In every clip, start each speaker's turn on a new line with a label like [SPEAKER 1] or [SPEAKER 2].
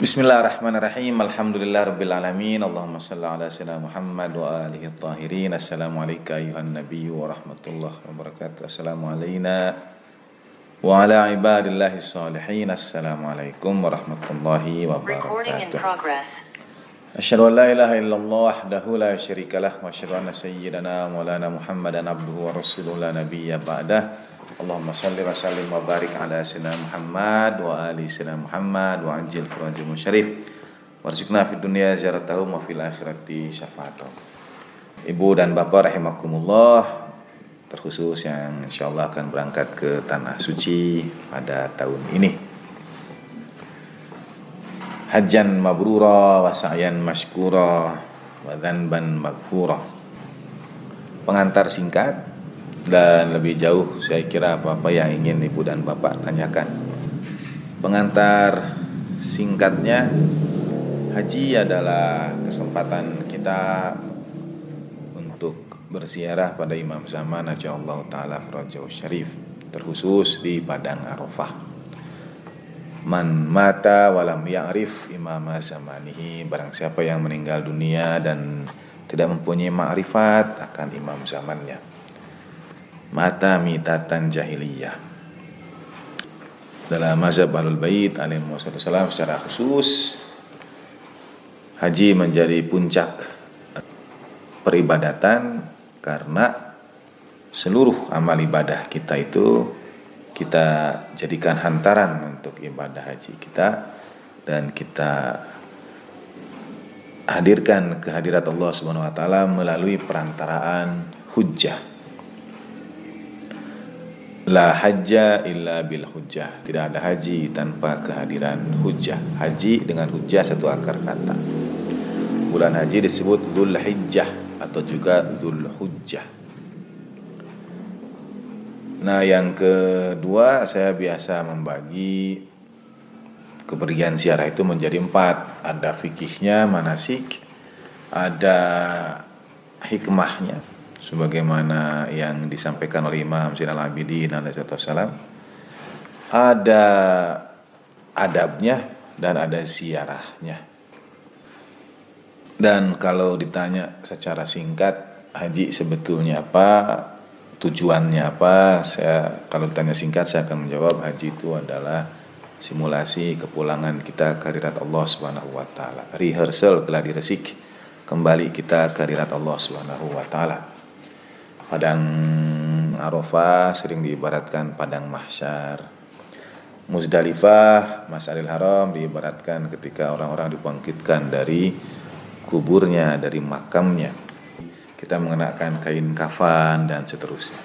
[SPEAKER 1] Bismillahirrahmanirrahim. Alhamdulillahirabbil alamin. Allahumma shalli ala sayyidina Muhammad wa alihi thahirin. Assalamualaikum ayuhan nabiyyu wa rahmatullahi wa barakatuh. Assalamu alayna wa ala ibadillahi shalihin. Assalamualaikum warahmatullahi wabarakatuh. Asyhadu an la ilaha illallah wahdahu la syarikalah wa asyhadu anna sayyidana maulana Muhammadan abduhu wa rasuluhu la nabiyya ba'dah. Allahumma salli wa sallim wa barik ala sayyidina Muhammad wa ali sayyidina Muhammad wa anjil furajil syarif warzuqna fid dunya ziyaratahu wa fil akhirati syafa'atahu. Ibu dan bapak rahimakumullah, terkhusus yang insyaallah akan berangkat ke tanah suci pada tahun ini, hajjan mabrura wa sa'yan mashkura wa dzanban maghfura. Pengantar singkat dan lebih jauh saya kira apa-apa yang ingin ibu dan bapak tanyakan. Pengantar singkatnya, haji adalah kesempatan kita untuk berziarah pada Imam Zaman ajallahu ta'ala farajahu syarif, terkhusus di Padang Arafah. Man mata walam ya'rif imama zamanihi, barang siapa yang meninggal dunia dan tidak mempunyai ma'rifat akan imam zamannya, mata mitatan jahiliyah. Dalam mazhab Ahlul Bait alaihi wassalam secara khusus, haji menjadi puncak peribadatan karena seluruh amal ibadah kita itu kita jadikan hantaran untuk ibadah haji kita, dan kita hadirkan kehadirat Allah Subhanahu wa taala melalui perantaraan hujjah. La hajja illa bil hujjah. Tidak ada haji tanpa kehadiran hujjah. Haji dengan hujjah satu akar kata. Bulan haji disebut Dzul Hijjah atau juga Dzul Hujjah. Nah, yang kedua, saya biasa membagi kepergian ziarah itu menjadi 4. Ada fikihnya, manasik, ada hikmahnya, sebagaimana yang disampaikan oleh Imam Zainal Abidin alaihissalam, ada adabnya, dan ada ziarahnya. Dan kalau ditanya secara singkat, haji sebetulnya apa, tujuannya apa, kalau ditanya singkat saya akan menjawab, haji itu adalah simulasi kepulangan kita ke hadirat Allah Subhanahu wa taala. Rehearsal gladi resik kembali kita ke hadirat Allah Subhanahu wa taala. Padang Arafah sering diibaratkan padang mahsyar. Muzdalifah, Masyaril Haram diibaratkan ketika orang-orang dibangkitkan dari kuburnya, dari makamnya. Kita mengenakan kain kafan dan seterusnya.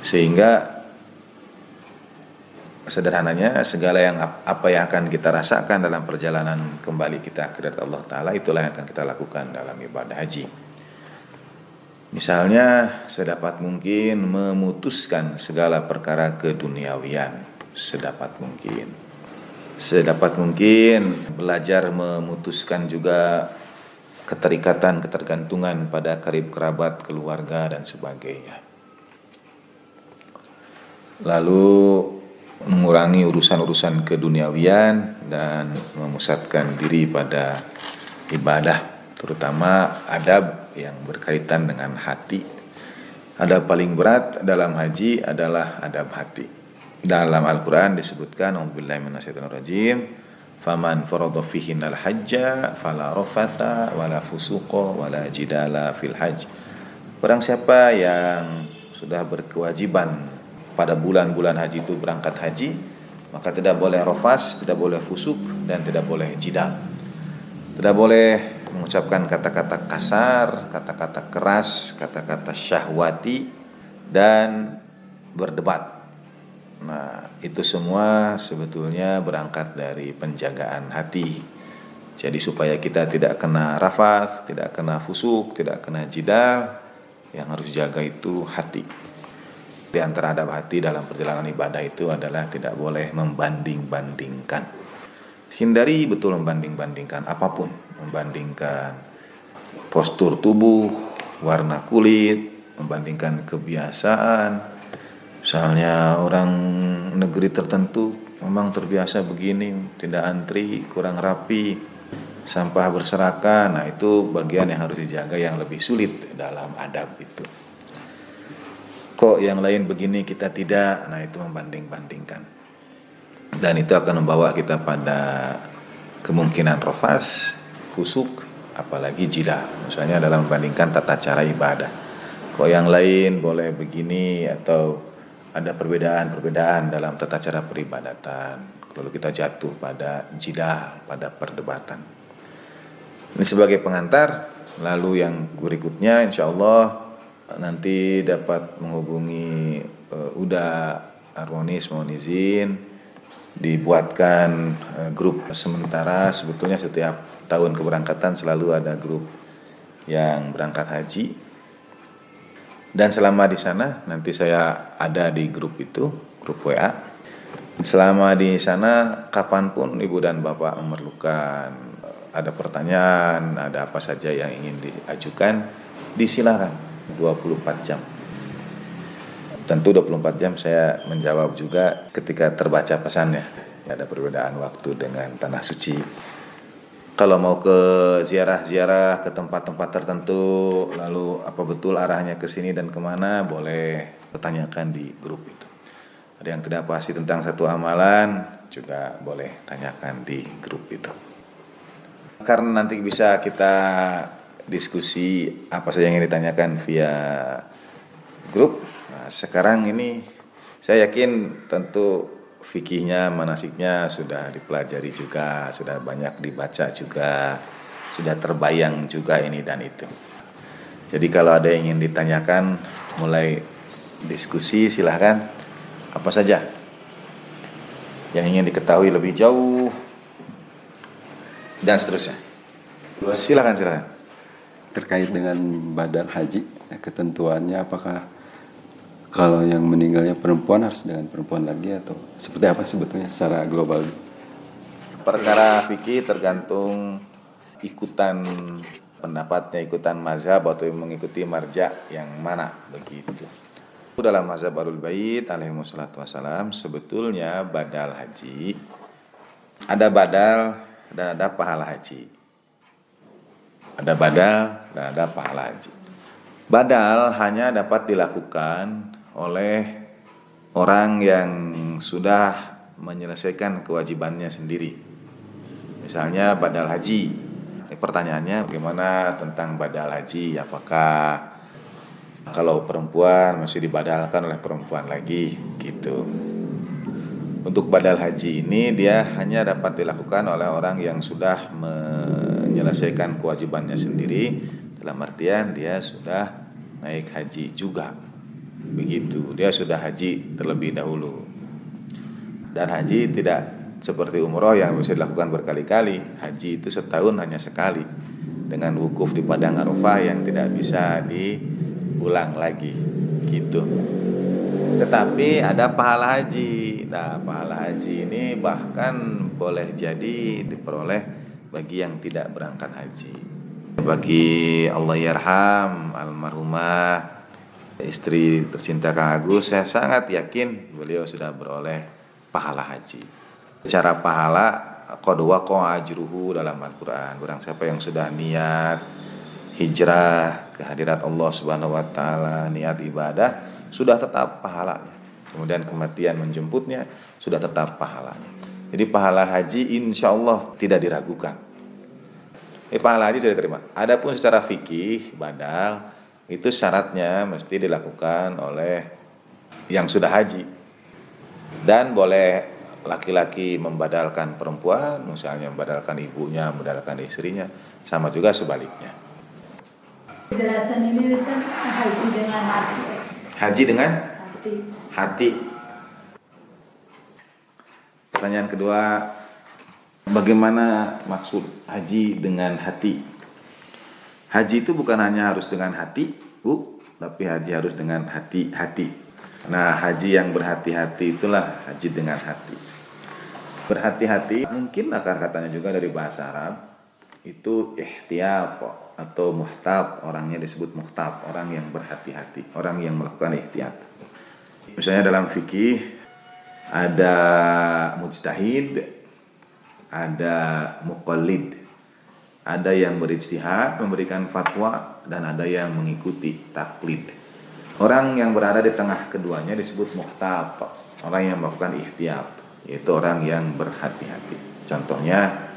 [SPEAKER 1] Sehingga sederhananya segala yang apa yang akan kita rasakan dalam perjalanan kembali kita ke hadirat Allah taala, itulah yang akan kita lakukan dalam ibadah haji. Misalnya, sedapat mungkin memutuskan segala perkara keduniawian, sedapat mungkin. Sedapat mungkin belajar memutuskan juga keterikatan, ketergantungan pada karib kerabat, keluarga, dan sebagainya. Lalu mengurangi urusan-urusan keduniawian dan memusatkan diri pada ibadah, terutama adab yang berkaitan dengan hati. Adab paling berat dalam haji adalah adab hati. Dalam Al-Quran disebutkan, a'udzubillahi minasyaitonirrajim, faman farada fihinal hajja fala rafata wala fusuqa wala jidala fil hajj. Barang siapa yang sudah berkewajiban pada bulan-bulan haji itu berangkat haji, maka tidak boleh rafas, tidak boleh fusuk, dan tidak boleh jidal. Tidak boleh mengucapkan kata-kata kasar, kata-kata keras, kata-kata syahwati, dan berdebat. Nah, itu semua sebetulnya berangkat dari penjagaan hati. Jadi supaya kita tidak kena rafath, tidak kena fusuk, tidak kena jidal, yang harus jaga itu hati. Di antara adab hati dalam perjalanan ibadah itu adalah tidak boleh membanding-bandingkan. Hindari betul membanding-bandingkan apapun. Membandingkan postur tubuh, warna kulit, membandingkan kebiasaan. Misalnya orang negeri tertentu memang terbiasa begini, tidak antri, kurang rapi, sampah berserakan. Nah, itu bagian yang harus dijaga, yang lebih sulit dalam adab itu. Kok yang lain begini kita tidak? Nah, itu membanding-bandingkan. Dan itu akan membawa kita pada kemungkinan rofas, khusuk, apalagi jidah. Misalnya dalam membandingkan tata cara ibadah. Kok yang lain boleh begini, atau ada perbedaan-perbedaan dalam tata cara peribadatan. Lalu kita jatuh pada jidah, pada perdebatan. Ini sebagai pengantar. Lalu yang berikutnya insya Allah nanti dapat menghubungi Uda Harmonis, mohon izin dibuatkan grup sementara. Sebetulnya setiap tahun keberangkatan selalu ada grup yang berangkat haji, dan selama di sana nanti saya ada di grup itu, grup WA. Selama di sana kapanpun ibu dan bapak memerlukan, ada pertanyaan, ada apa saja yang ingin diajukan, disilakan 24 jam. Tentu 24 jam saya menjawab juga ketika terbaca pesannya. Ada perbedaan waktu dengan tanah suci. Kalau mau ke ziarah-ziarah ke tempat-tempat tertentu, lalu apa betul arahnya ke sini dan kemana, boleh bertanyakan di grup itu. Ada yang tidak pasti tentang satu amalan, juga boleh tanyakan di grup itu. Karena nanti bisa kita diskusi apa saja yang ingin ditanyakan via grup. Nah, sekarang ini saya yakin tentu fikihnya, manasiknya sudah dipelajari juga, sudah banyak dibaca juga, sudah terbayang juga ini dan itu. Jadi kalau ada yang ingin ditanyakan, mulai diskusi silahkan, apa saja yang ingin diketahui lebih jauh dan seterusnya. Silakan.
[SPEAKER 2] Terkait dengan badal haji, ketentuannya apakah kalau yang meninggalnya perempuan harus dengan perempuan lagi, atau seperti apa sebetulnya secara global?
[SPEAKER 1] Perkara fikih tergantung ikutan pendapatnya, ikutan mazhab atau mengikuti marja yang mana begitu. Dalam mazhab Ahlul Bait alaihi wassalatu wassalam, sebetulnya badal haji ada badal dan ada pahala haji. Ada badal dan ada pahala haji. Badal hanya dapat dilakukan oleh orang yang sudah menyelesaikan kewajibannya sendiri. Misalnya badal haji. Pertanyaannya bagaimana tentang badal haji? Apakah kalau perempuan masih dibadalkan oleh perempuan lagi gitu. Untuk badal haji ini dia hanya dapat dilakukan oleh orang yang sudah menyelesaikan kewajibannya sendiri, dalam artian dia sudah naik haji juga. Begitu, dia sudah haji terlebih dahulu. Dan haji tidak seperti umroh yang bisa dilakukan berkali-kali. Haji itu setahun hanya sekali, dengan wukuf di padang Arafah yang tidak bisa diulang lagi gitu. Tetapi ada pahala haji. Nah, pahala haji ini bahkan boleh jadi diperoleh bagi yang tidak berangkat haji. Bagi Allah yarham almarhumah istri tercinta Kang Agus, saya sangat yakin beliau sudah beroleh pahala haji. Secara pahala qad waqa'a ajruhu dalam Al-Qur'an. Barang siapa yang sudah niat hijrah ke hadirat Allah Subhanahu wa taala, niat ibadah, sudah tetap pahalanya. Kemudian kematian menjemputnya, sudah tetap pahalanya. Jadi pahala haji insyaallah tidak diragukan. Pahala haji sudah diterima. Adapun secara fikih badal itu syaratnya mesti dilakukan oleh yang sudah haji, dan boleh laki-laki membadalkan perempuan, misalnya membadalkan ibunya, membadalkan istrinya, sama juga sebaliknya.
[SPEAKER 3] Penjelasan ini Ustaz, haji dengan hati.
[SPEAKER 1] Haji dengan
[SPEAKER 3] hati.
[SPEAKER 1] hati. Pertanyaan kedua, bagaimana maksud haji dengan hati? Haji itu bukan hanya harus dengan hati, tapi haji harus dengan hati-hati. Nah, haji yang berhati-hati itulah haji dengan hati. Berhati-hati mungkin akar katanya juga dari bahasa Arab, itu ihtiyat atau muhtab. Orangnya disebut muhtab, orang yang berhati-hati, orang yang melakukan ihtiyat. Misalnya dalam fikih Ada mujtahid, ada muqallid. Ada yang berijtihad, memberikan fatwa, dan ada yang mengikuti taklid. Orang yang berada di tengah keduanya disebut muhtab, orang yang melakukan ihtiyat, yaitu orang yang berhati-hati. Contohnya,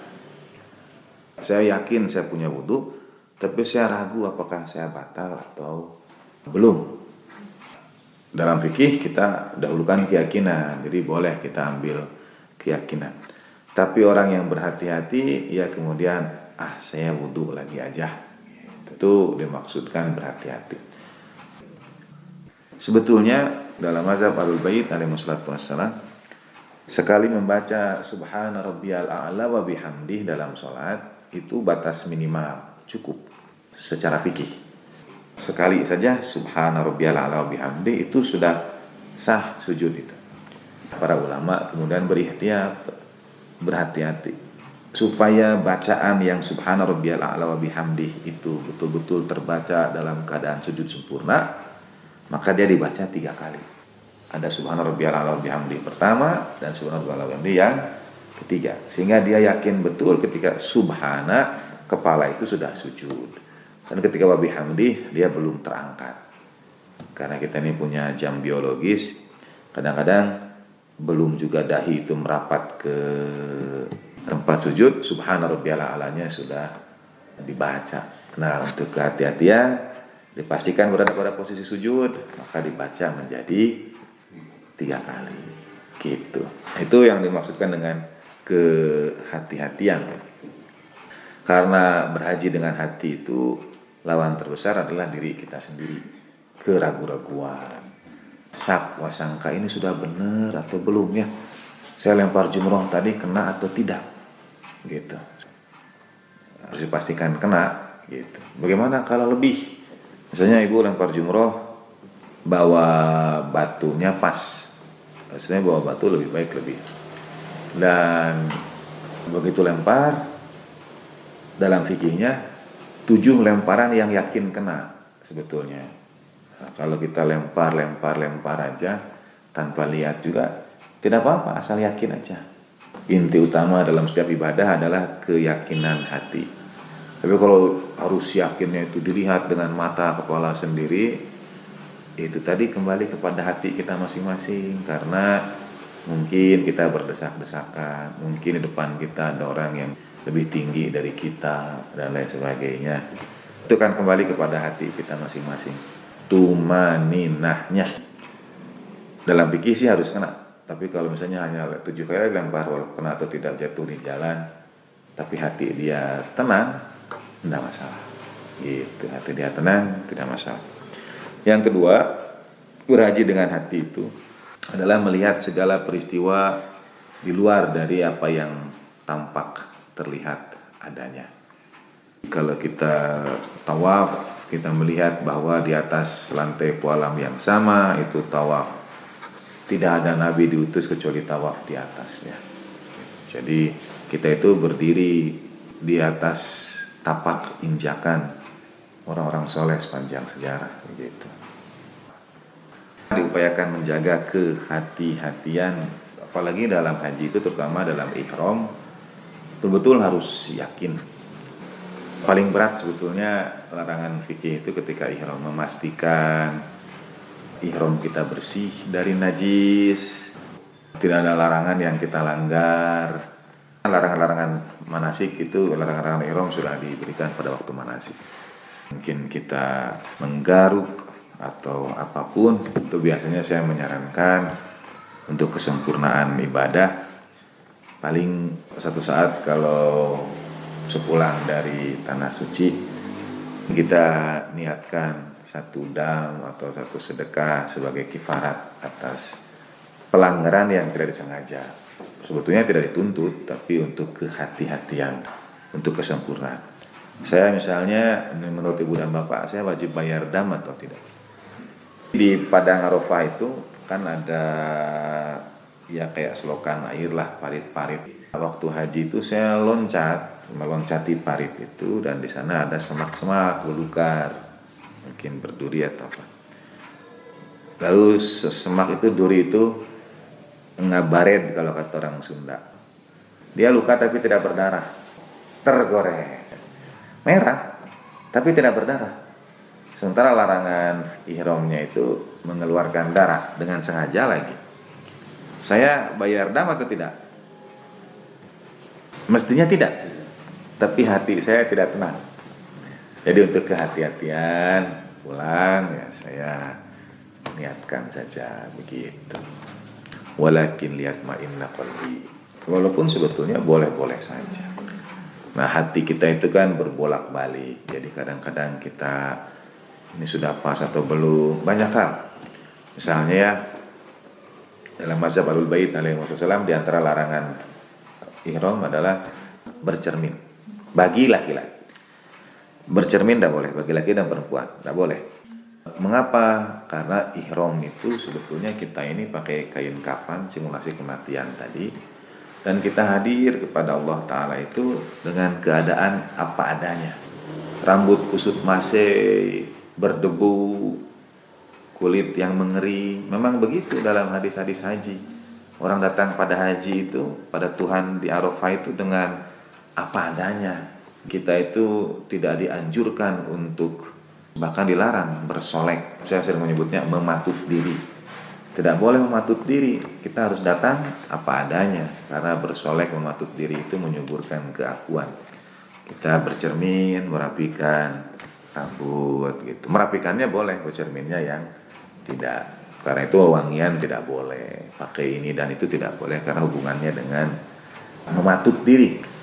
[SPEAKER 1] saya yakin saya punya wudu, tapi saya ragu apakah saya batal atau belum. Dalam fikih kita dahulukan keyakinan, jadi boleh kita ambil keyakinan. Tapi orang yang berhati-hati, ya kemudian, saya wudu lagi aja. Itu dimaksudkan berhati-hati. Sebetulnya dalam mazhab Ahlul Bait alaihi wassalatu wassalam, sekali membaca Subhana rabbiyal a'la wa bihamdih dalam sholat itu batas minimal, cukup secara fikih. Sekali saja Subhana rabbiyal a'la wa bihamdih itu sudah sah sujud itu. Para ulama kemudian berihtiyat, berhati-hati supaya bacaan yang Subhana rabbiyal a'la wa bihamdih itu betul-betul terbaca dalam keadaan sujud sempurna, maka dia dibaca 3 kali. Ada Subhana rabbiyal a'la wa bihamdih pertama dan Subhana rabbiyal a'la wa bihamdih yang ketiga, sehingga dia yakin betul ketika subhana kepala itu sudah sujud, dan ketika wa bihamdih dia belum terangkat. Karena kita ini punya jam biologis, kadang-kadang belum juga dahi itu merapat ke tempat sujud, Subhana rabbiyal a'lanya sudah dibaca. Nah, untuk kehati-hatian, dipastikan berada pada posisi sujud, maka dibaca menjadi 3 kali. Gitu. Itu yang dimaksudkan dengan kehati-hatian. Karena berhaji dengan hati itu lawan terbesar adalah diri kita sendiri. Keraguan-raguan. Sak wasangka ini sudah benar atau belum ya? Saya lempar jumroh tadi kena atau tidak? Gitu. Harus dipastikan kena gitu. Bagaimana kalau lebih? Misalnya ibu lempar jumroh bawa batunya pas. Sebenarnya bawa batu lebih baik lebih. Dan begitu lempar, dalam fikihnya 7 lemparan yang yakin kena sebetulnya. Nah, kalau kita lempar aja tanpa lihat juga tidak apa-apa, asal yakin aja. Inti utama dalam setiap ibadah adalah keyakinan hati. Tapi kalau harus yakinnya itu dilihat dengan mata kepala sendiri, itu tadi kembali kepada hati kita masing-masing. Karena mungkin kita berdesak-desakan, mungkin di depan kita ada orang yang lebih tinggi dari kita dan lain sebagainya. Itu kan kembali kepada hati kita masing-masing. Tumaninahnya dalam fikih sih harus kena. Tapi kalau misalnya hanya 7 kali lempar, walaupun kena atau tidak jatuh di jalan, tapi hati dia tenang, tidak masalah. Gitu, hati dia tenang, tidak masalah. Yang kedua, berhaji dengan hati itu adalah melihat segala peristiwa di luar dari apa yang tampak terlihat adanya. Kalau kita tawaf, kita melihat bahwa di atas lantai pualam yang sama itu tawaf. Tidak ada nabi diutus kecuali tawaf di atasnya. Jadi kita itu berdiri di atas tapak injakan orang-orang soleh sepanjang sejarah begitu. Diupayakan menjaga kehati-hatian, apalagi dalam haji itu, terutama dalam ihram, betul-betul harus yakin. Paling berat sebetulnya larangan fikih itu ketika ihram, memastikan ihram kita bersih dari najis, tidak ada larangan yang kita langgar. Larangan-larangan manasik itu, larangan-larangan ihram sudah diberikan pada waktu manasik. Mungkin kita menggaruk atau apapun, itu biasanya saya menyarankan untuk kesempurnaan ibadah. Paling satu saat kalau sepulang dari tanah suci, kita niatkan satu dam atau satu sedekah sebagai kifarat atas pelanggaran yang tidak disengaja. Sebetulnya tidak dituntut, tapi untuk kehati-hatian, untuk kesempurnaan. Saya misalnya, menurut ibu dan bapak, saya wajib bayar dam atau tidak? Di Padang Arafah itu kan ada ya kayak selokan air lah, parit-parit. Waktu haji itu saya meloncati parit itu, dan di sana ada semak-semak belukar, mungkin berduri atau apa. Lalu semak itu, duri itu ngabared kalau kata orang Sunda. Dia luka tapi tidak berdarah, tergores, merah tapi tidak berdarah. Sementara larangan ihramnya itu mengeluarkan darah dengan sengaja lagi. Saya bayar dam atau tidak? Mestinya tidak, tapi hati saya tidak tenang. Jadi untuk kehati-hatian pulang ya saya niatkan saja begitu. Walakin lihat ma'inna qalbi. Walaupun sebetulnya boleh-boleh saja. Nah hati kita itu kan berbolak-balik. Jadi kadang-kadang kita ini sudah pas atau belum, banyak hal. Misalnya ya dalam mazhab Ahlul Bait alaihi wasallam di antara larangan ihram adalah bercermin bagi laki-laki. Bercermin tidak boleh bagi laki dan perempuan, tidak boleh. Mengapa? Karena ihram itu sebetulnya kita ini pakai kain kafan simulasi kematian tadi, dan kita hadir kepada Allah Ta'ala itu dengan keadaan apa adanya. Rambut kusut masih berdebu, kulit yang mengering. Memang begitu dalam hadis-hadis haji. Orang datang pada haji itu, pada Tuhan di Arafah itu dengan apa adanya. Kita itu tidak dianjurkan untuk, bahkan dilarang bersolek. Saya sering menyebutnya mematut diri. Tidak boleh mematut diri. Kita harus datang apa adanya. Karena bersolek mematut diri itu menyuburkan keakuan. Kita bercermin, merapikan rambut gitu. Merapikannya boleh, bercerminnya yang tidak. Karena itu wangian tidak boleh. Pakai ini dan itu tidak boleh karena hubungannya dengan mematut diri.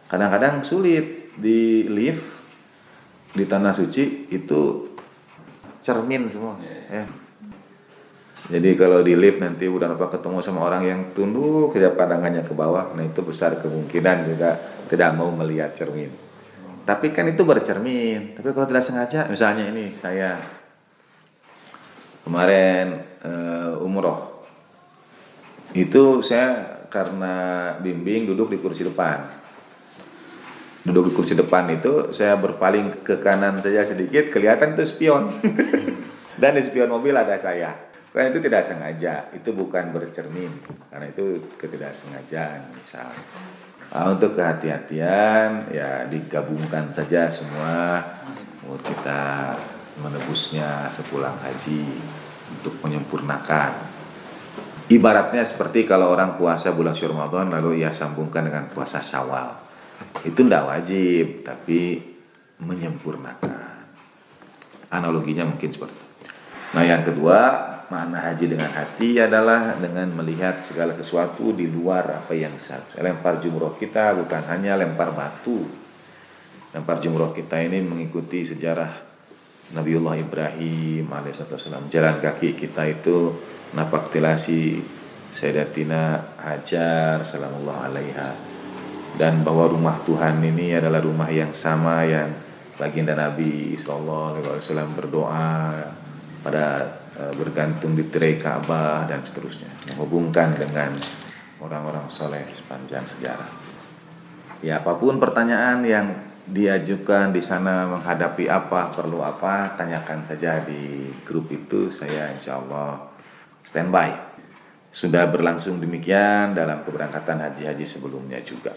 [SPEAKER 1] Kadang-kadang sulit di lift di tanah suci itu cermin semua ya. Jadi kalau di lift nanti udah ketemu sama orang yang tunduk saja pandangannya ke bawah, nah itu besar kemungkinan juga tidak mau melihat cermin. Tapi kan itu bercermin. Tapi kalau tidak sengaja, misalnya ini saya kemarin umroh, itu saya karena bimbing duduk di kursi depan. Duduk di kursi depan itu saya berpaling ke kanan saja sedikit, kelihatan itu spion. Dan di spion mobil ada saya. Karena itu tidak sengaja, itu bukan bercermin, karena itu ketidaksengajaan misal. Nah, untuk kehati-hatian ya digabungkan saja semua. Mau kita menebusnya sepulang haji untuk menyempurnakan. Ibaratnya seperti kalau orang puasa bulan Ramadan lalu ia sambungkan dengan puasa Syawal. Itu tidak wajib, tapi menyempurnakan. Analoginya mungkin seperti itu. Nah yang kedua, makna haji dengan hati adalah dengan melihat segala sesuatu di luar apa yang seharusnya. Lempar jumroh kita bukan hanya lempar batu. Lempar jumroh kita ini mengikuti sejarah Nabiullah Ibrahim alaihissalam. Jalan kaki kita itu napak tilasi Sayyidatina Hajar salamullah alaiha. Dan bahwa rumah Tuhan ini adalah rumah yang sama yang baginda Nabi SAW berdoa pada bergantung di tirai Ka'bah dan seterusnya, menghubungkan dengan orang-orang soleh sepanjang sejarah. Ya apapun pertanyaan yang diajukan di sana menghadapi apa, perlu apa, tanyakan saja di grup itu, saya insya Allah standby. Sudah berlangsung demikian dalam keberangkatan haji-haji sebelumnya juga.